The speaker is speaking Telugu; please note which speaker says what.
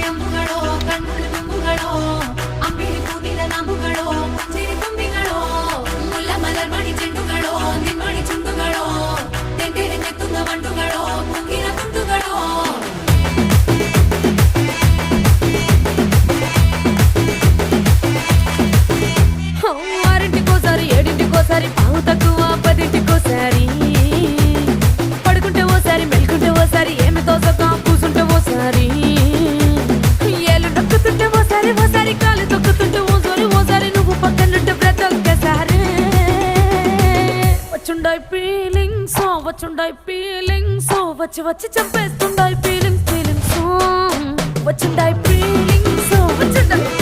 Speaker 1: ಅಂಬುಗಳೋ ಕಣ್ಣುಳು ತುಂಬುಗಳೋ ಅಂಬಿಳಿ ಕೂದಿನ ನಾಮುಗಳೋ ಮುಂಜಿರಿ ತುಂಬಿಗಳೋ ಮುಲ್ಲ ಮಲರ್ ಮಣಿ ಚೆಂಡುಗಳೋ ನಿಮ್ಮಣಿ ಚುಂಡುಗಳೋ ತೆಂಟೆರೆ ನೆತ್ತುಂಗ ಮಂಡುಗಳೋ ಮುಂಗಿನ ತುಂಡುಗಳೋ ఆరింటికోసారి ఏడింటికోసారి పావు తక్కువ పదింటికోసారి పడుకుంటే ఓసారి మెలుకుంటే ఓసారి ఏమి తోసక కూసుంటే ఓసారి ఏళ్ళు నొక్కుతుంటే ఓసారి ఓసారి కాలు తొక్కుతుంటే ఓసారి నువ్వు పక్కనుంటే ప్రతి ఒక్కసారి వచ్చుండాయి ఫీలింగ్స్ వచ్చి వచ్చి చంపేస్తుండాయి ఫీలింగ్స్ వచ్చుండాయి ఫీలింగ్స్ వచ్చుండాయి